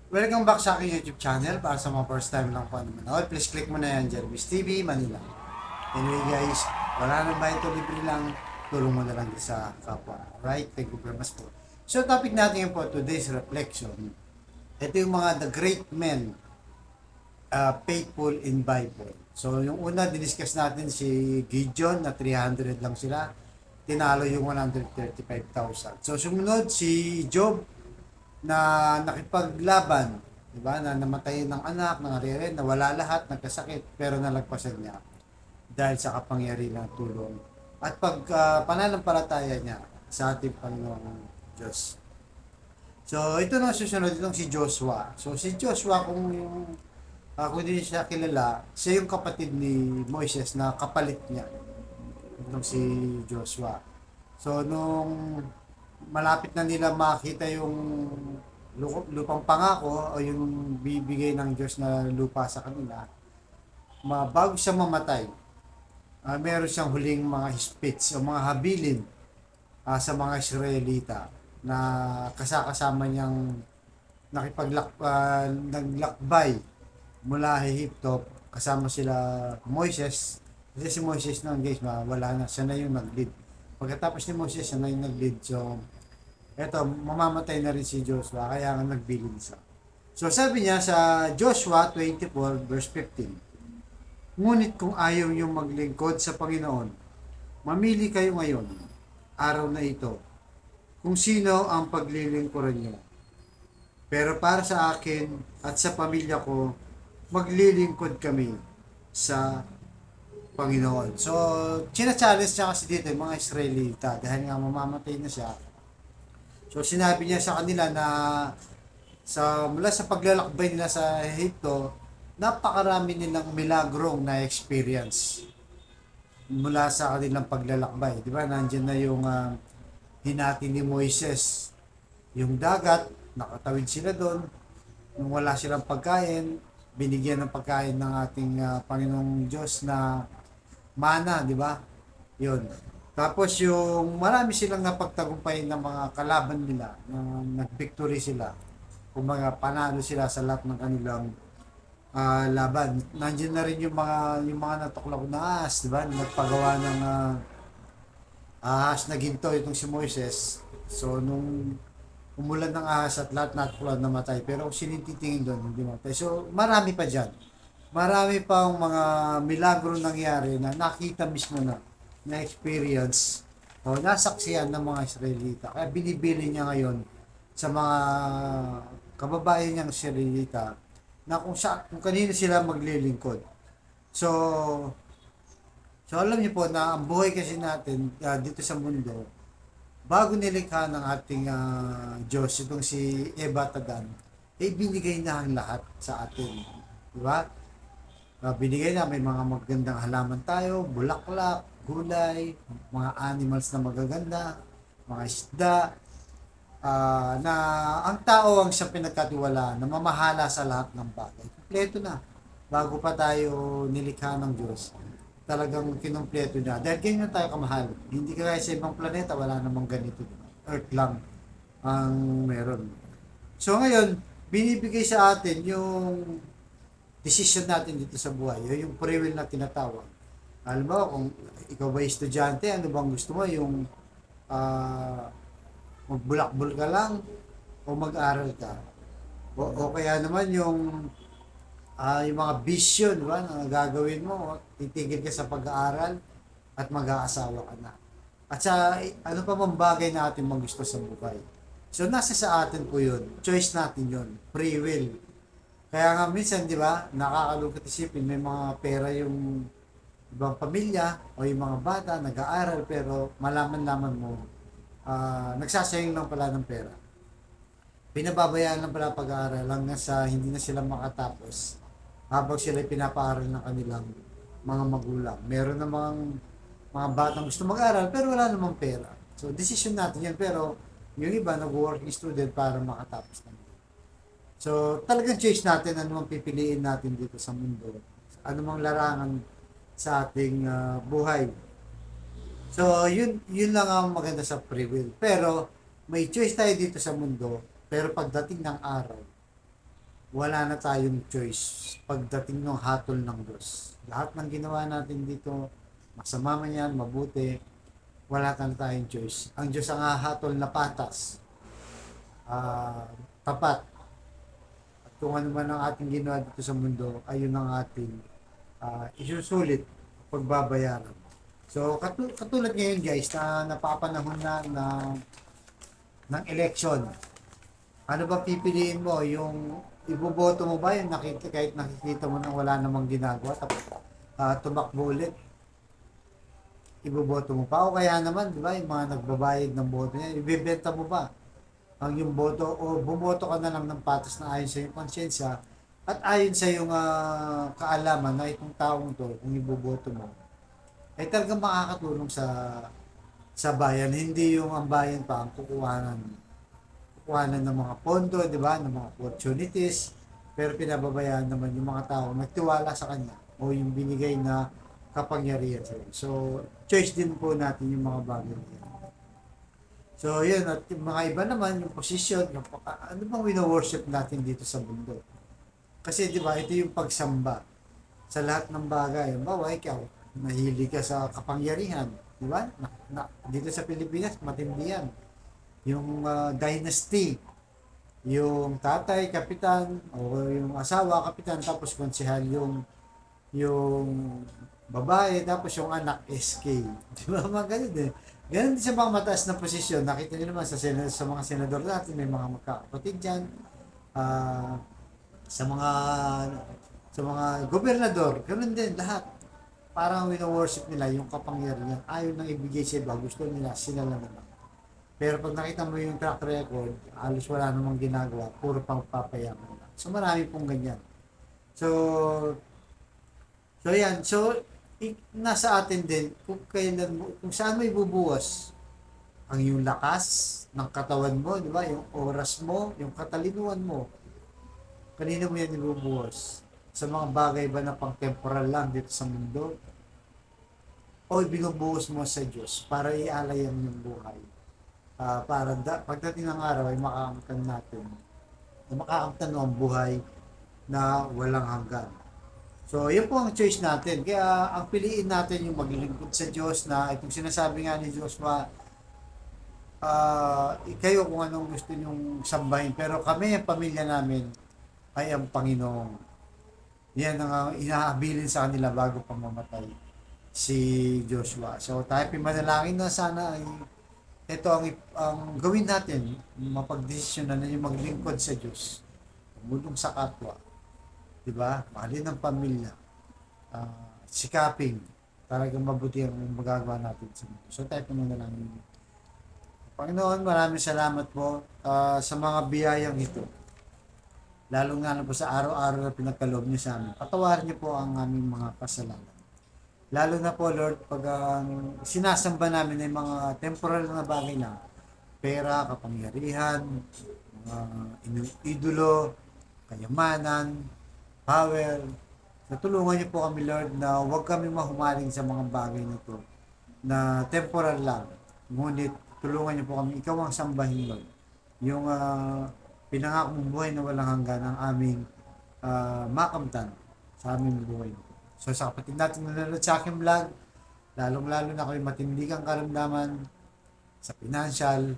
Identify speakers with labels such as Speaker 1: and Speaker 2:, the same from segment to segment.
Speaker 1: Welcome back sa aking YouTube channel. Para sa mga first time lang po ano manood, please click mo na yan, Jervis TV Manila. Anyway guys, wala nang ba ito, libre lang, tulong mo na lang sa kapwa. Alright, thank you very much po. So topic natin po today's reflection. Ito yung mga the great men faithful in Bible. So yung una, diniscuss natin si Gideon na 300 lang sila. Tinalo yung 135,000. So sumunod si Job na nakipaglaban, di ba? Na namatay ng anak, nangarere, nawala lahat, nagkasakit, pero nalagpasan niya dahil sa kapangyarihan ng tulong at pananampalataya niya sa ating Panginoong Diyos. So, ito na susunod itong si Joshua. So, si Joshua, kung hindi siya kilala, siya yung kapatid ni Moises na kapalit niya. Itong si Joshua. So, nung malapit na nila makita yung lupang pangako o yung bibigay ng Diyos na lupa sa kanila, bago siya mamatay, meron siyang huling mga speech o mga habilin sa mga Israelita na kasama niyang naglakbay mula Egypto, kasama sila Moises. Kasi si Moises noon guys, wala na, siya na yung nag-lead. Pagkatapos ni Moses, siya na yung nag-lead. So, eto, mamamatay na rin si Joshua, kaya nga nagbilin siya. So, sabi niya sa Joshua 24 verse 15, ngunit kung ayaw niyong maglingkod sa Panginoon, mamili kayo ngayon, araw na ito, kung sino ang paglilingkuran niyo. Pero para sa akin at sa pamilya ko, maglilingkod kami sa Panginoon. So, china-challenge niya kasi dito yung mga Israelita dahil nga mamamatay na siya. So, sinabi niya sa kanila na mula sa paglalakbay nila sa Egypto, napakarami nilang milagrong na experience mula sa kanilang paglalakbay. Di ba? Nandiyan na yung hinati ni Moises. Yung dagat, nakatawid sila doon. Nung wala silang pagkain, binigyan ng pagkain ng ating Panginoong Diyos na mana, di ba? Yun. Tapos yung marami silang napagtagumpay ng mga kalaban nila, na nag-victory sila. Kumbaga panalo sila sa lahat ng kanilang laban. Nandiyan na rin yung mga natuklaw na ahas, di ba? Nagpagawa ng ahas na ginto itong si Moises. So nung umulan ng ahas at lahat natuklaw namatay. Pero kung sinititingin doon, hindi matay. So marami pa dyan. Marami pang mga milagro nangyari na nakita mismo na experience o nasaksiyan ng mga Israelita. Kaya binibili niya ngayon sa mga kababayan niyang Israelita na kung kanino sila maglilingkod. So, alam niyo po na ang buhay kasi natin dito sa mundo, bago nilikha ng ating Diyos, itong si Eva Tadan, binigay na ang lahat sa atin. Di ba? Binigay na, may mga magandang halaman tayo, bulaklak, gulay, mga animals na magaganda, mga isda, na ang tao ang siya pinagkatiwalaan na mamahala sa lahat ng bagay. Kompleto na. Bago pa tayo nilikha ng Diyos, talagang kinumpleto na. Dahil ganyan tayo kamahal. Hindi kaya sa ibang planeta, wala namang ganito. Earth lang ang meron. So ngayon, binibigay sa atin yung decision natin dito sa buhay, yung free will na tinatawag. Alam mo, kung ikaw ba estudyante, ano bang gusto mo? Yung magbulakbol ka lang o mag-aral ka? O kaya naman yung mga vision, diba, na gagawin mo, titigil ka sa pag-aaral at mag-aasawa ka na. At sa ano pa mang bagay na ating magusto sa buhay. So, nasa sa atin po yun. Choice natin yun. Free will. Kaya nga minsan, di ba, nakakalungkot isipin, may mga pera yung ibang pamilya o yung mga bata nag-aaral pero malaman-laman mo, nagsasayang lang pala ng pera. Pinababayaan lang pala pag-aaral lang sa hindi na sila makatapos habang sila pinapaaral ng kanilang mga magulang. Meron namang mga batang gusto mag-aral pero wala namang pera. So, decision natin yan pero yung iba nag-working student para makatapos ng. So, talagang choice natin ano mang pipiliin natin dito sa mundo. Ano mang larangan sa ating buhay. So, yun lang ang maganda sa free will. Pero, may choice tayo dito sa mundo. Pero pagdating ng araw, wala na tayong choice pagdating ng hatol ng Diyos. Lahat ng ginawa natin dito, masama man yan, mabuti, wala na tayong choice. Ang Diyos ang hahatol na patas, tapat, at kung ano man ang ating ginawa dito sa mundo, ayun ang ating isusulit, pagbabayaran. So, katulad ngayon guys, na napapanahon ng election, ano ba pipiliin mo? Yung iboboto mo ba yung kahit nakikita mo na wala namang ginagawa, tapos tumakbo ulit, iboboto mo pa? O kaya naman, di ba, yung mga nagbabayad ng boto niya, ibebenta mo ba ang yung boto o bumoto ka na lang ng patas na ayon sa iyong konsensya at ayon sa iyong kaalaman na itong taong to, kung iboboto mo, ay talagang makakatulong sa bayan, hindi yung ang bayan pa ang kukuhanan ng mga pondo, di ba, ng mga opportunities, pero pinababayaan naman yung mga tao nagtiwala sa kanya o yung binigay na kapangyarihan sa iyo. So, choice din po natin yung mga bagay na yan. So, yun, at yung mga iba naman, yung posisyon, yung, ano bang wino-worship natin dito sa mundo? Kasi, di ba, ito yung pagsamba sa lahat ng bagay. Bawa, ikaw, mahilig ka sa kapangyarihan, di ba? Dito sa Pilipinas, matindi yan. Yung dynasty, yung tatay, kapitan, o yung asawa, kapitan, tapos konsehal yung babae, tapos yung anak, SK. Di ba? Mga ganun eh. Ganun din sa mga mataas na posisyon. Nakita niyo naman sa mga senador natin, may mga magkakapatid dyan. Ah, sa mga sa mga gobernador, ganun din lahat. Parang wino-worship nila yung kapangyarihan. Ayaw nang ibigay sa iba, gusto nila, sila lang naman. Pero pag nakita mo yung track record, alos wala namang ginagawa, puro pang papayaman lang. So marami pong ganyan. So, so yan. So, nasa atin din kung kailan mo, kung saan mo ibubuwas ang yung lakas ng katawan mo, di ba? Yung oras mo, yung katalinuhan mo. Kanina mo yan ibubuwas? Sa mga bagay ba na pang temporal lang dito sa mundo? O binubuhos mo sa Diyos para ialay ang iyong buhay? Para pagdating ng araw ay makakamtan natin, makakamtan ang buhay na walang hanggan. So, yun po ang choice natin. Kaya, ang piliin natin yung maglingkod sa Diyos na itong sinasabi nga ni Joshua, kayo kung anong gusto nyong sambahin. Pero kami, ang pamilya namin, ay ang Panginoon. Yan ang inaabilin sa kanila bago pa mamatay si Joshua. So, tayo pimanalangin na sana ay ito ang gawin natin, mapagdesisyon na yung maglingkod sa Diyos, tumulong sa kapwa, di ba? Mahalin ang pamilya, sikaping, talagang mabuti ang magagawa natin sa mundo. So tayo pumanalangin. Panginoon, maraming salamat po sa mga biyayang ito. Lalong nga po sa araw-araw na pinagkaloob niyo sa amin. Patawarin niyo po ang aming mga kasalanan. Lalo na po, Lord, pag sinasamba namin ay mga temporal na bagay lang, pera, kapangyarihan, mga idolo, kayamanan, power. Natulungan niyo po kami, Lord, na huwag kami mahumaling sa mga bagay na ito na temporal lang. Ngunit tulungan niyo po kami, ikaw ang sambahin, Lord. Yung pinangako mong buhay na walang hanggan ang aming makamtan sa aming buhay. So sa kapatid natin na nanonood sa aking vlog, lalong-lalo na kayo matindi kang karamdaman sa financial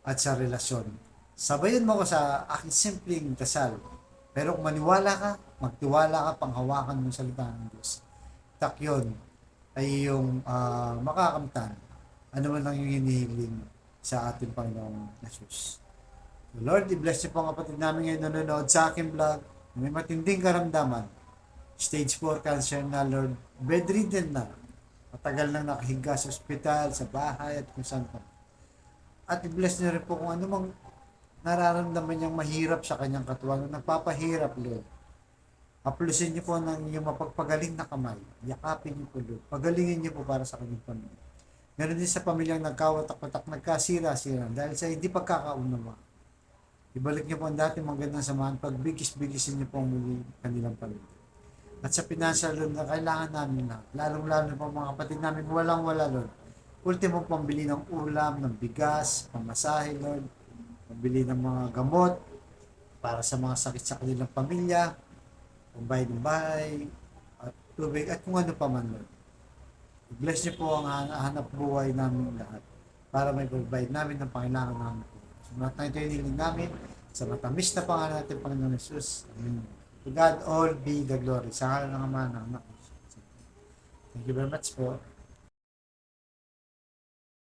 Speaker 1: at sa relasyon. Sabayan mo ko sa aking simpleng dasal. Pero kung maniwala ka, magtiwala ka, panghawakan mo sa salita ng Diyos. Tak yun ay yung makakamtan. Ano man ang yung hinihiling sa ating Panginoong Jesus. So Lord, i-bless niyo po ang kapatid namin ngayon nanonood sa aking vlog. May matinding karamdaman. Stage 4 cancer na, Lord. Bedridden na. Matagal nang nakahiga sa ospital, sa bahay, at kung saan pa. At i-bless niyo rin po kung ano mang nararamdaman niyang mahirap sa kanyang katawan. Nagpapahirap, Lord. Aplusin niyo po ng iyong mapagpagaling na kamay. Yakapin niyo po, Lord. Pagalingin niyo po para sa kanyang pamilya. Meron din sa pamilyang nagkawatak-watak, nagkasira-sira dahil sa hindi pagkakaunawa. Ibalik niyo po ang dati magandang samahan. Pagbigis-bigisin niyo po ang muli kanilang pamilya. At sa financial loan na kailangan namin na, lalong-lalo po mga kapatid namin, walang-wala, Lord. Ultimo, pambili ng ulam, ng bigas, pamasahe, Lord. Pambili ng mga gamot, para sa mga sakit sa kanilang pamilya, pambayad ng bahay, at tubig, at kung ano pa man, Lord. Bless niyo po ang hanap buhay namin lahat para may provide namin ng pangailangan namin. So, lahat na ito hiniling namin sa matamis na pangalan natin, Panginoon Jesus. Amen. To God all be the glory. Sa ngalan ng Ama, ng Anak. Thank you very much po.